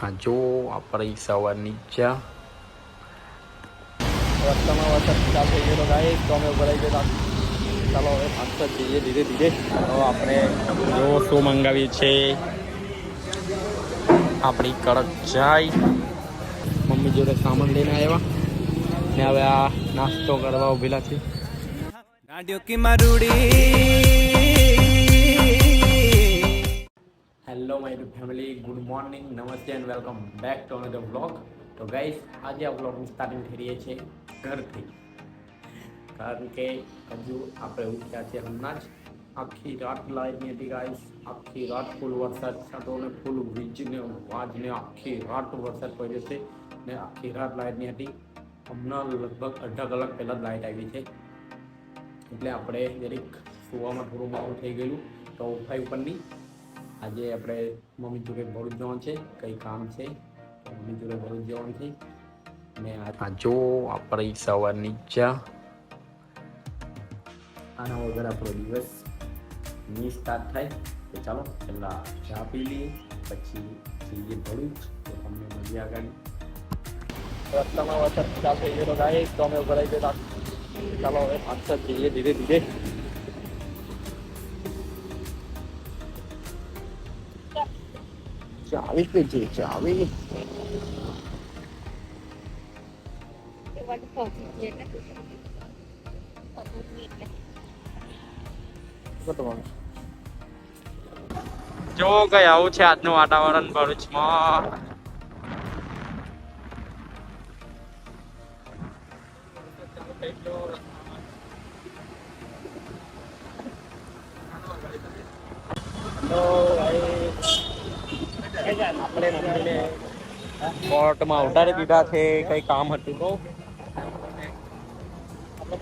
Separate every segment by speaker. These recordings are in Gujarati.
Speaker 1: આ જો આપણી સવારની ચા
Speaker 2: રસ્તામાં વરસાદ ચાલુ થઈ ગયો ગાઈસ, તો અમે ભરાઈ ગયા. ચાલો હવે ભાગતા જઈએ ધીરે ધીરે. તો આપણે
Speaker 1: જો શું મંગાવી છે આપણી કડક ચાય. મમ્મી જોડે સામાન લઈને આવ્યા ને હવે આ નાસ્તો કરવા ઉભેલા છે. Hello my family, good morning, નમસ્તે and welcome back to another vlog. તો ગાઈસ, આજે આ વ્લોગની સ્ટાર્ટિંગ થઈ રહી છે ઘરથી, કારણ કે હજુ આપણે ઉઠ્યા છે હમણાં જ. આખી રાત લાઈટ નહીં હતી ગાઈસ, આખી રાત ફૂલ વરસાદ છાંટો ને ફૂલ વીજને વાજને આખી રાત વરસાદ પડ્યો છે ને આખી રાત લાઈટ નહીં હતી. હમણાં લગભગ અડધા કલાક પહેલાં જ લાઈટ આવી છે, એટલે આપણે દરેક સુવામાં થોડું મોડું થઈ ગયેલું, તો ઉઠાઈ ઉપર નહીં. આજે આપણે મમ્મી જોડે ભરૂચ જવાનું છે, કંઈ કામ છે, મમ્મી જોડે ભરૂચ જવાનું છે. ને આ જો આપણી સવારની ચા, આના વગર આપણો દિવસ નહીં સ્ટાર્ટ થાય. તો ચાલો પહેલાં ચા પી લઈએ, પછી જઈએ ભરૂચ. તો તમને મળીએ આગળ.
Speaker 2: રસ્તામાં વરસાદ ચાલુ થઈ ગયો ગાઈસ, તો અમે ભરાઈ ગયા. ચાલો હવે ભાગતા જઈએ ધીરે ધીરે.
Speaker 1: ચાવી કે છે ચાવી. જો કઈ આવું છે આજનું વાતાવરણ ભરૂચમાં.
Speaker 2: આપણે મમ્મીને
Speaker 1: કોર્ટમાં ઉતારી દીધા છે, કઈ કામ હતું તો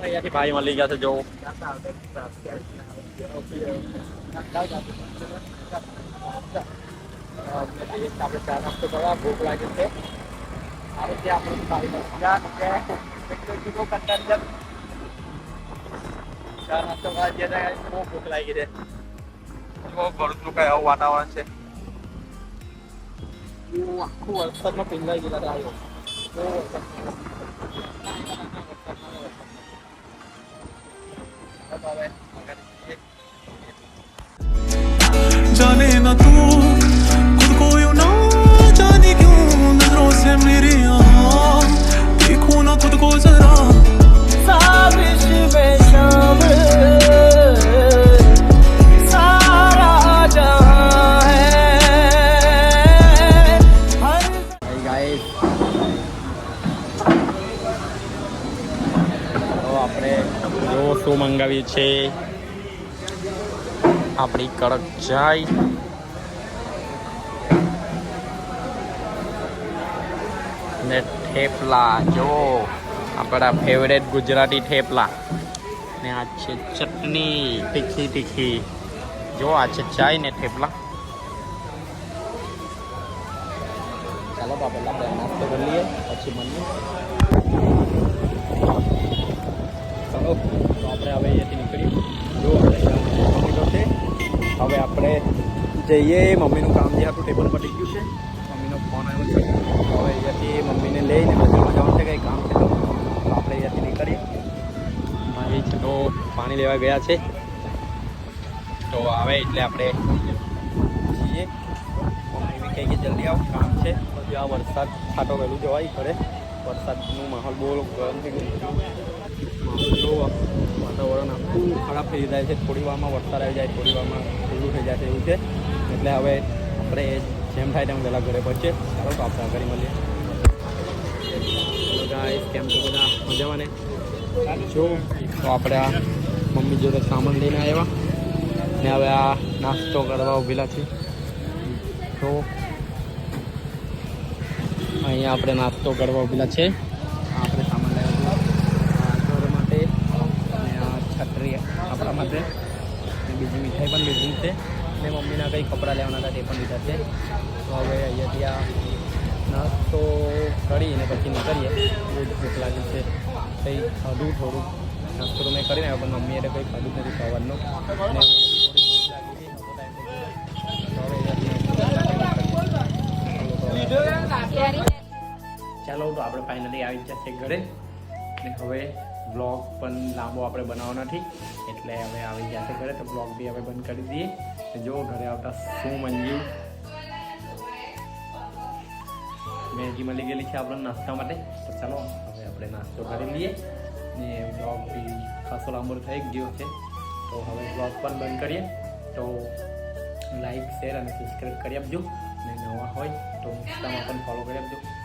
Speaker 1: અહીંયાથી ભાઈ મળી ગયા છે. જો
Speaker 2: આપણે ચા નાસ્તો કરવા ભૂખ લાગે છે. આવે છે આપણે ચા નાસ્તો કરવા જઈએ, બહુ ભૂખ લાગી છે.
Speaker 1: ભરૂચનું કઈ આવું વાતાવરણ છે.
Speaker 2: આખું વરસાદમાં પીંડાઈ ગયેલા આવ્યો.
Speaker 3: जाने न तू खुद को यूं ना जाने क्यों नजरों से मेरी यहाँ देखूं ना खुद को जरा साबिश बेशाम सारा जहां है.
Speaker 1: Hey guys, તો આપણે જો શું મંગાવી છે આપણી કડક ચાય ને થેપલા. જો આપણા ફેવરેટ ગુજરાતી થેપલા ને આ છે ચટણી તીખી તીખી. જો આ છે ચાય ને થેપલા. ચાલો તો પહેલાં આપણે નાસ્તો કરી લઈએ, પછી મળીએ. ચાલો તો આપણે હવે અહીંયાથી નીકળીએ. જો આપણે હવે આપણે જઈએ. મમ્મીનું કામ જે હતું ટેબલ પતી ગયું છે, મમ્મીનો ફોન આવ્યો છે. હવે અહીંયાથી મમ્મીને લઈને બજારમાં જવાનું છે, કંઈ કામ છે તો આપણે અહીંયાથી નીકળીએ. એ છે તો પાણી લેવા ગયા છે, તો આવે એટલે આપણે જઈએ. મમ્મી બી કહે કે જલ્દી આવો, કામ છે. પછી આ વરસાદ છાંટો વહેલું જવાય ઘરે. વરસાદનું માહોલ બહુ ગરમ થઈ ગયું. વાતાવરણ આખું ખરાબ થઈ જાય છે. થોડી વારમાં વરસાદ આવી જાય, થોડી વારમાં ઠંડુ થઈ જાય છે, એવું છે. એટલે હવે આપણે જેમ થાય તેમ વહેલા ઘરે પહોંચીએ. ચાલો તો આપણે આગળ મળીએ. ચલો ગાઈસ, કેમ તો બધા મજામાં ને? જો તો આપણે આ મમ્મી જોડે સામાન લઈને આવ્યા ને હવે આ નાસ્તો કરવા ઉભેલા છે. તો અહીંયા આપણે નાસ્તો કરવા ઉભેલા છે. આપણે સામાન લાવ્યા ઘર માટે અને આ છત્રી આપણા માટે, બીજી મીઠાઈ પણ લીધી છે ને મમ્મીના કંઈ કપડાં લેવાના હતા તે પણ લીધા છે. તો હવે અહીંયાથી આ નાસ્તો કરીને પછી નીકળીએ. બહુ જ ભૂખ લાગી છે. કંઈ ખાધું થોડું નાસ્તો તો મેં કરીને આવ્યો, પણ મમ્મીએ કંઈ ખાધું જ નથી સવારનું. ને થોડી ભૂખ લાગી છે. તો હવે અહીંયાથી ચાલો તો આપણે ફાઇનલી આવી જશે ઘરે ને હવે બ્લોગ પણ લાંબો આપણે બનાવવાનો નથી એટલે હવે આવી જશે ઘરે તો બ્લોગ બી હવે બંધ કરી દઈએ જો ઘરે આવતા શું મંજ્યું મેગી મળી ગયેલી છે આપણે નાસ્તા માટે તો ચાલો હવે આપણે નાસ્તો કરી લઈએ ને બ્લોગ બી ખાસો લાંબો થઈ ગયો છે તો હવે બ્લોગ પણ બંધ કરીએ તો લાઈક શેર અને સબસ્ક્રાઈબ કરી આપજો ને નવા હોય તો ઇન્સ્ટામાં પણ ફોલો કરી આપજો